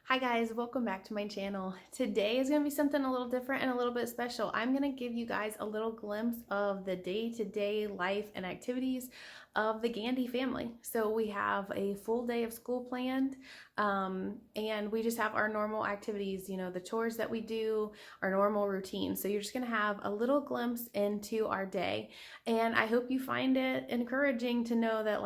Hi guys, welcome back to my channel. Today is going to be something a little different and a little bit special. I'm going to give you guys a little glimpse of the day-to-day life and activities of the Gandy family. So we have a full day of school planned, and we just have our normal activities, the chores that we do, our normal routine. So you're just going to have a little glimpse into our day, and I hope you find it encouraging to know that,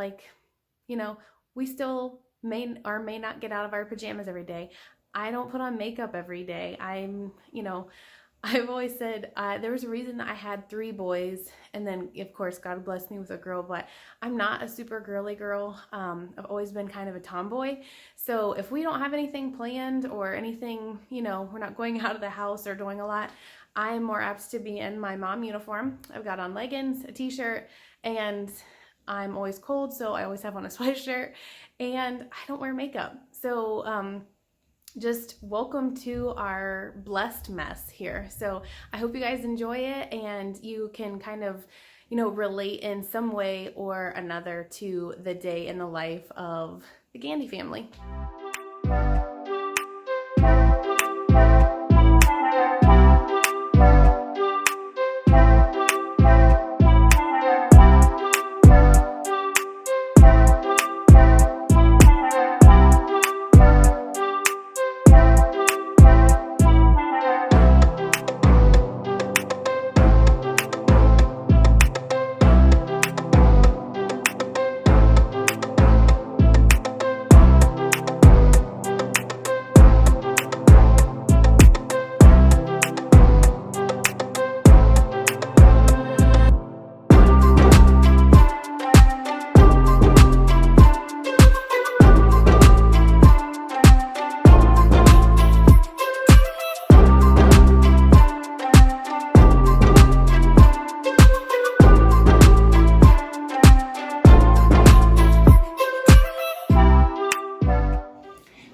we still may or may not get out of our pajamas every day. I don't put on makeup every day. I've always said there was a reason I had 3 boys, and then of course God blessed me with a girl, but I'm not a super girly girl. I've always been kind of a tomboy. So if we don't have anything planned or anything, we're not going out of the house or doing a lot, I'm more apt to be in my mom uniform. I've got on leggings, a t-shirt, and I'm always cold, so I always have on a sweatshirt, and I don't wear makeup. So just welcome to our blessed mess here. So I hope you guys enjoy it, and you can kind of, relate in some way or another to the day in the life of the Gandy family.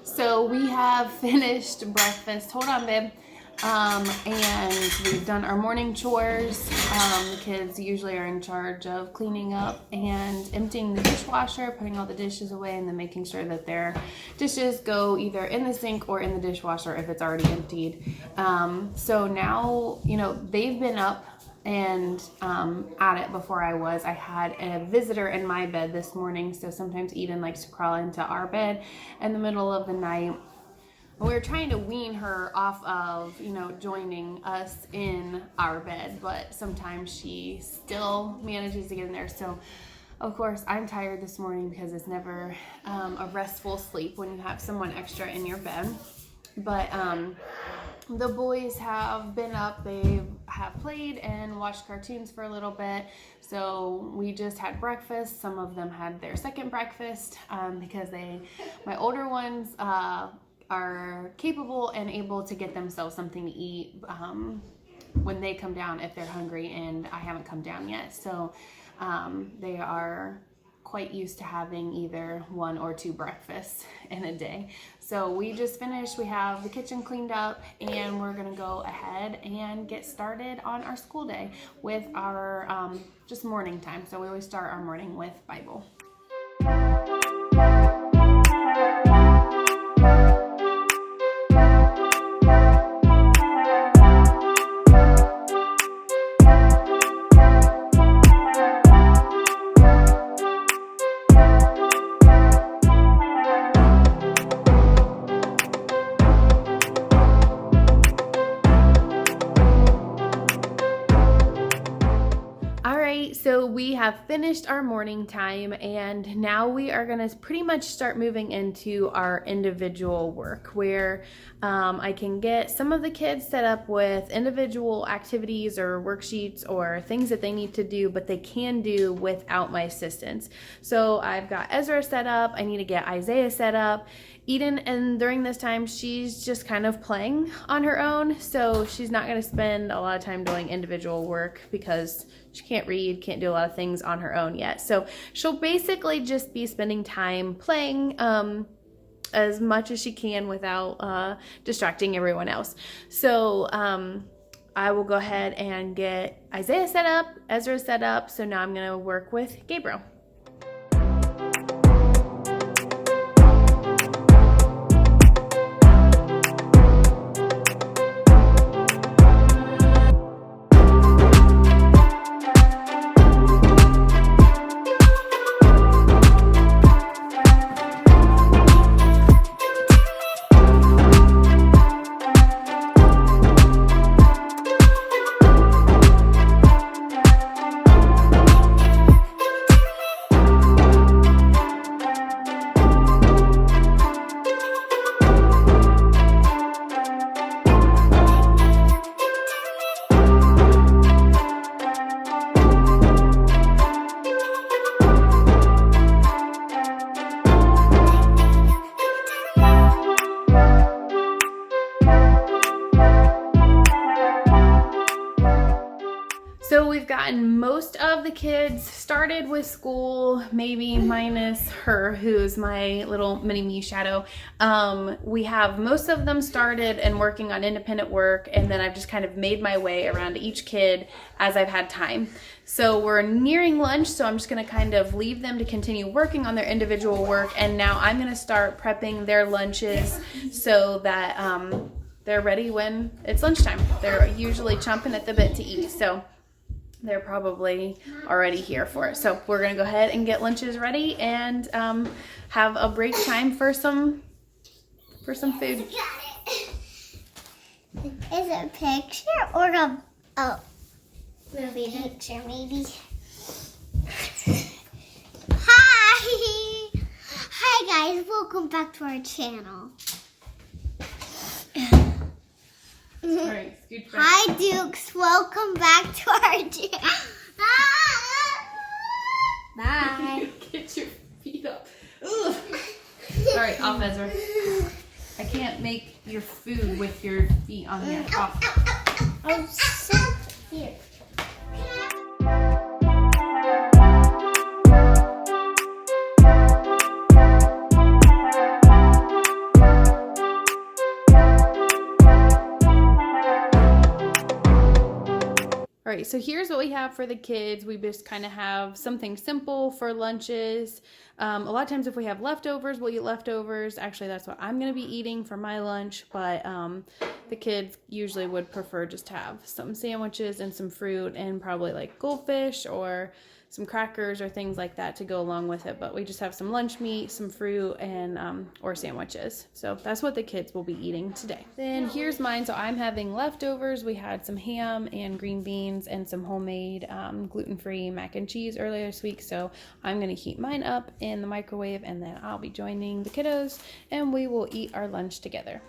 So we have finished breakfast. Hold on, babe. And we've done our morning chores. The kids usually are in charge of cleaning up and emptying the dishwasher, putting all the dishes away, and then making sure that their dishes go either in the sink or in the dishwasher if it's already emptied. So now, they've been up and at it before I was. I had a visitor in my bed this morning, so sometimes Eden likes to crawl into our bed in the middle of the night. We were trying to wean her off of, joining us in our bed, but sometimes she still manages to get in there. So, of course, I'm tired this morning because it's never a restful sleep when you have someone extra in your bed. But the boys have been up. They have played and watched cartoons for a little bit. So we just had breakfast. Some of them had their second breakfast because my older ones are capable and able to get themselves something to eat when they come down if they're hungry, and I haven't come down yet. So they are quite used to having either 1 or 2 breakfasts in a day. So we just finished. We have the kitchen cleaned up, and we're gonna go ahead and get started on our school day with our just morning time. So we always start our morning with Bible. So we have finished our morning time, and now we are going to pretty much start moving into our individual work, where I can get some of the kids set up with individual activities or worksheets or things that they need to do, but they can do without my assistance. So I've got Ezra set up. I need to get Isaiah set up. Eden, and during this time, she's just kind of playing on her own, so she's not going to spend a lot of time doing individual work because she can't read, can't do a lot of things on her own yet. So she'll basically just be spending time playing as much as she can without distracting everyone else. So I will go ahead and get Isaiah set up, Ezra set up, so now I'm going to work with Gabriel. gotten most of the kids started with school, maybe minus her, who's my little mini me shadow. We have most of them started and working on independent work, and then I've just kind of made my way around each kid as I've had time. So we're nearing lunch, so I'm just gonna kind of leave them to continue working on their individual work, and now I'm gonna start prepping their lunches so that they're ready when it's lunchtime. They're usually chomping at the bit to eat, so they're probably already here for it. So we're gonna go ahead and get lunches ready and have a break time for some food. Is it a picture or a movie picture, maybe? Hi guys, welcome back to our channel. All right, scoot back. Hi Dukes, welcome back to our channel. Bye. Get your feet up. Ugh. All right, off, Ezra. I can't make your food with your feet on there. Off. Oh, sit here. All right, so here's what we have for the kids. We just kind of have something simple for lunches. A lot of times if we have leftovers, we'll eat leftovers. Actually, that's what I'm going to be eating for my lunch, but the kids usually would prefer just to have some sandwiches and some fruit and probably like goldfish or some crackers or things like that to go along with it. But we just have some lunch meat, some fruit, and or sandwiches. So that's what the kids will be eating today. Then here's mine. So I'm having leftovers. We had some ham and green beans and some homemade gluten-free mac and cheese earlier this week. So I'm going to heat mine up in the microwave, and then I'll be joining the kiddos and we will eat our lunch together.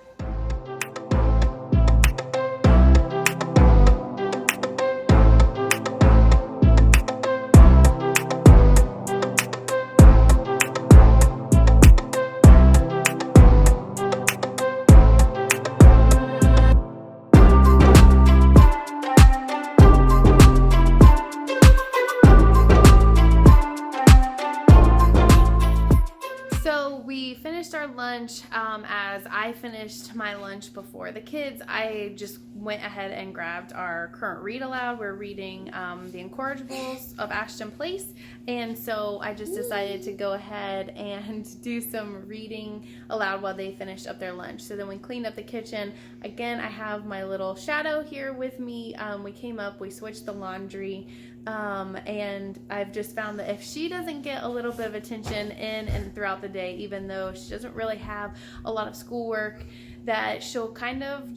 Our lunch. As I finished my lunch before the kids, I just went ahead and grabbed our current read aloud. We're reading The Incorrigibles of Ashton Place, and so I just decided to go ahead and do some reading aloud while they finished up their lunch. So then we cleaned up the kitchen. Again, I have my little shadow here with me. We came up, we switched the laundry, and I've just found that if she doesn't get a little bit of attention in and throughout the day, even though she doesn't really have a lot of schoolwork, that she'll kind of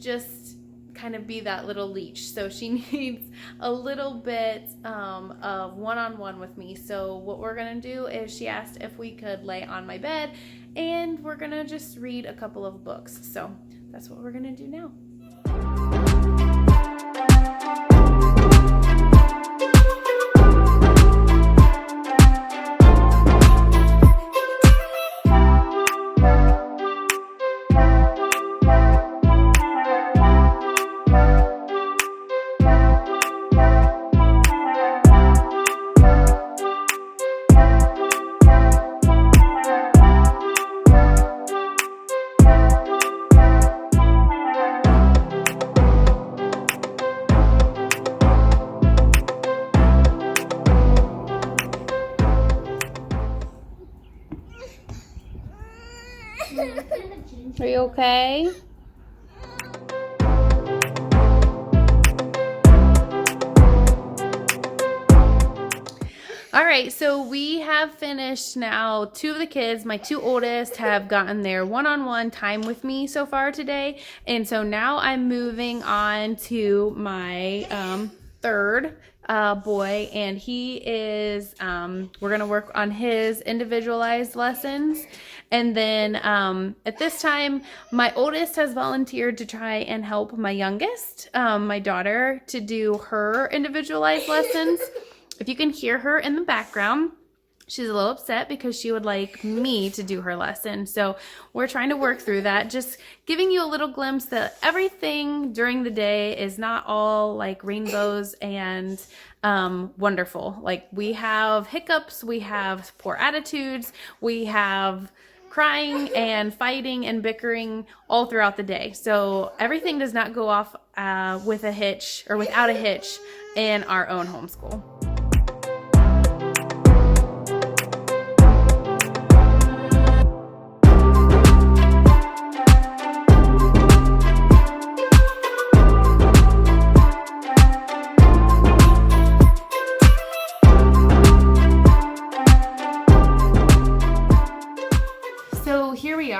be that little leech. So she needs a little bit of one-on-one with me. So what we're gonna do is she asked if we could lay on my bed, and we're gonna just read a couple of books. So that's what we're gonna do now. Are you okay? All right, so we have finished now. Two of the kids, my two oldest, have gotten their one-on-one time with me so far today. And so now I'm moving on to my third boy, and he is, we're going to work on his individualized lessons. And then at this time, my oldest has volunteered to try and help my youngest, my daughter, to do her individualized lessons. If you can hear her in the background, She's a little upset because she would like me to do her lesson. So we're trying to work through that, just giving you a little glimpse that everything during the day is not all like rainbows and wonderful. Like we have hiccups, we have poor attitudes, we have crying and fighting and bickering all throughout the day. So everything does not go off with a hitch or without a hitch in our own homeschool.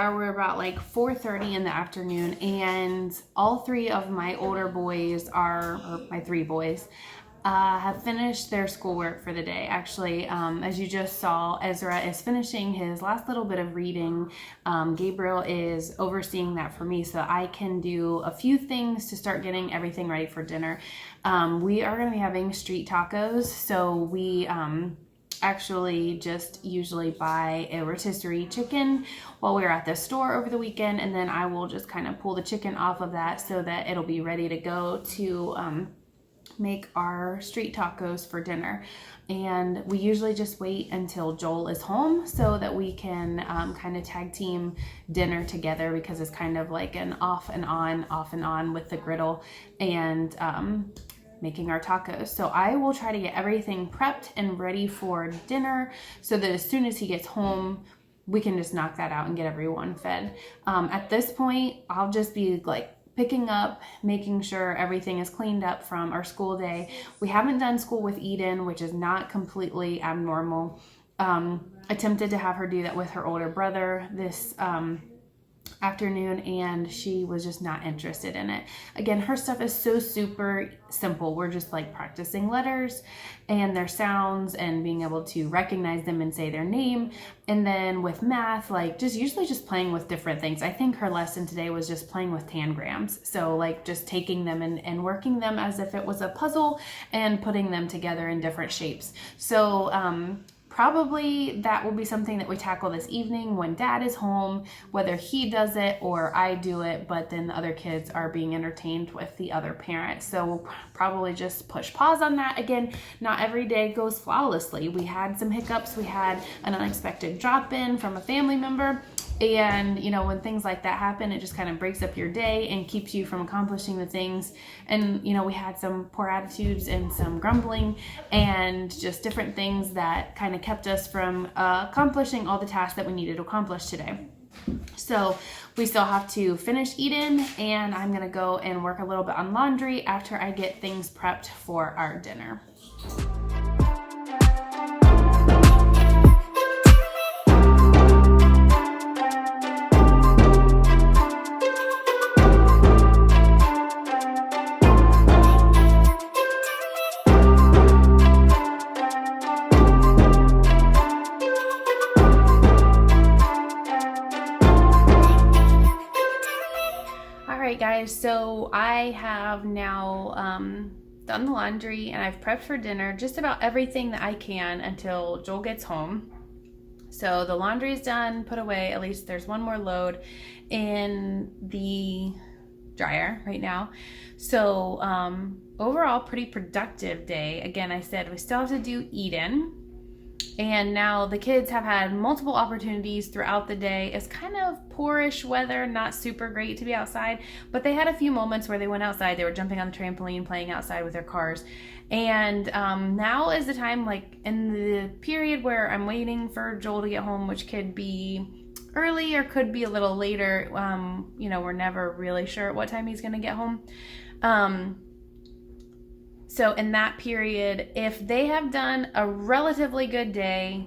We're about like 4:30 in the afternoon, and all three of my older boys my three boys, have finished their schoolwork for the day. Actually, as you just saw, Ezra is finishing his last little bit of reading. Gabriel is overseeing that for me so I can do a few things to start getting everything ready for dinner. We are going to be having street tacos, so we actually just usually buy a rotisserie chicken while we're at the store over the weekend, and then I will just kind of pull the chicken off of that so that it'll be ready to go to make our street tacos for dinner. And we usually just wait until Joel is home so that we can kind of tag team dinner together, because it's kind of like an off and on with the griddle and making our tacos. So I will try to get everything prepped and ready for dinner so that as soon as he gets home, we can just knock that out and get everyone fed. At this point, I'll just be like picking up, making sure everything is cleaned up from our school day. We haven't done school with Eden, which is not completely abnormal. Attempted to have her do that with her older brother this afternoon, and she was just not interested in it. Again, her stuff is so super simple. We're just like practicing letters and their sounds and being able to recognize them and say their name. And then with math, like usually just playing with different things. I think her lesson today was just playing with tangrams. So like just taking them and working them as if it was a puzzle and putting them together in different shapes. So probably that will be something that we tackle this evening when Dad is home, whether he does it or I do it, but then the other kids are being entertained with the other parents. So we'll probably just push pause on that. Again, not every day goes flawlessly. We had some hiccups. We had an unexpected drop-in from a family member. And, you know, when things like that happen, it just kind of breaks up your day and keeps you from accomplishing the things. And, you know, we had some poor attitudes and some grumbling and just different things that kind of kept us from accomplishing all the tasks that we needed to accomplish today. So we still have to finish Eden, and I'm going to go and work a little bit on laundry after I get things prepped for our dinner. Guys, so I have now done the laundry and I've prepped for dinner, just about everything that I can until Joel gets home. So the laundry is done, put away. At least there's one more load in the dryer right now. So overall, pretty productive day. Again, I said we still have to do Eden. And now the kids have had multiple opportunities throughout the day. It's kind of poorish weather, not super great to be outside, but they had a few moments where they went outside. They were jumping on the trampoline, playing outside with their cars. And now is the time, like in the period where I'm waiting for Joel to get home, which could be early or could be a little later. You know, we're never really sure at what time he's going to get home. So in that period, if they have done a relatively good day,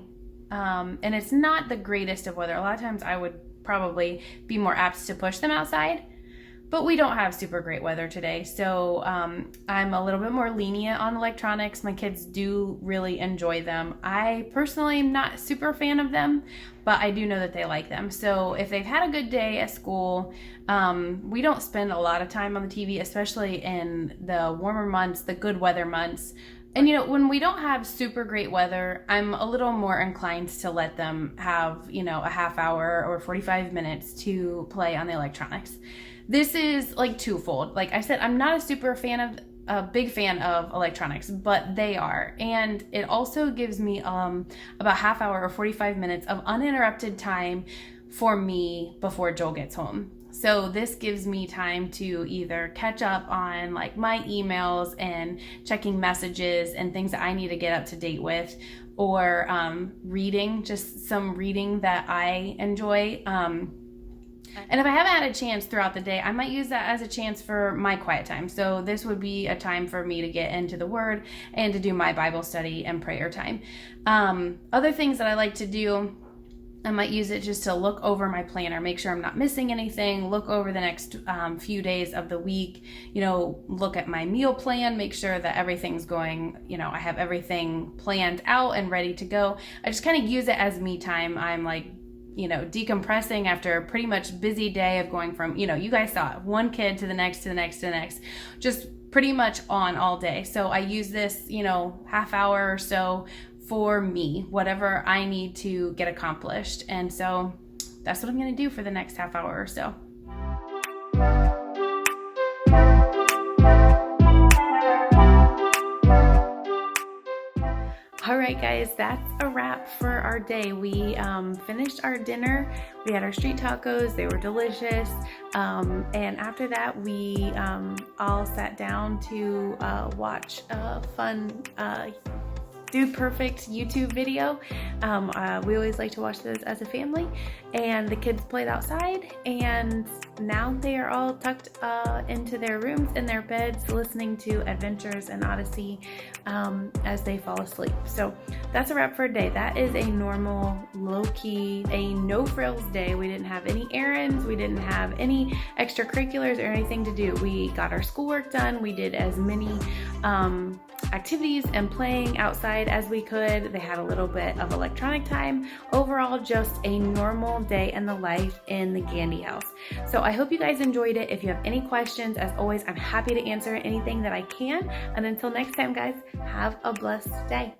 and it's not the greatest of weather, a lot of times I would probably be more apt to push them outside, but we don't have super great weather today. So I'm a little bit more lenient on electronics. My kids do really enjoy them. I personally am not super fan of them, but I do know that they like them. So if they've had a good day at school, we don't spend a lot of time on the TV, especially in the warmer months, the good weather months. And you know, when we don't have super great weather, I'm a little more inclined to let them have, you know, a half hour or 45 minutes to play on the electronics. This is like twofold. Like I said, I'm not a big fan of electronics, but they are. And it also gives me about half hour or 45 minutes of uninterrupted time for me before Joel gets home. So this gives me time to either catch up on like my emails and checking messages and things that I need to get up to date with, or reading, just some reading that I enjoy. And if I haven't had a chance throughout the day, I might use that as a chance for my quiet time. So this would be a time for me to get into the Word and to do my Bible study and prayer time. Other things that I like to do, I might use it just to look over my planner, make sure I'm not missing anything, look over the next few days of the week, you know, look at my meal plan, make sure that everything's going, you know, I have everything planned out and ready to go. I just kind of use it as me time. I'm like, you know, decompressing after a pretty much busy day of going from, you know, you guys saw it, one kid to the next, to the next, to the next, just pretty much on all day. So I use this, you know, half hour or so for me, whatever I need to get accomplished. And so that's what I'm going to do for the next half hour or so. All right, guys, that's a wrap for our day. We finished our dinner. We had our street tacos. They were delicious. And after that, we all sat down to watch a fun Dude Perfect YouTube video. We always like to watch those as a family, and the kids played outside, and now they are all tucked into their rooms in their beds listening to Adventures in Odyssey as they fall asleep. So that's a wrap for a day. That is a normal, low-key, a no-frills day. We didn't have any errands, we didn't have any extracurriculars or anything to do. We got our schoolwork done. We did as many activities and playing outside as we could. They had a little bit of electronic time. Overall, just a normal day in the life in the Gandy house. So I hope you guys enjoyed it. If you have any questions, as always, I'm happy to answer anything that I can. And until next time, guys, have a blessed day.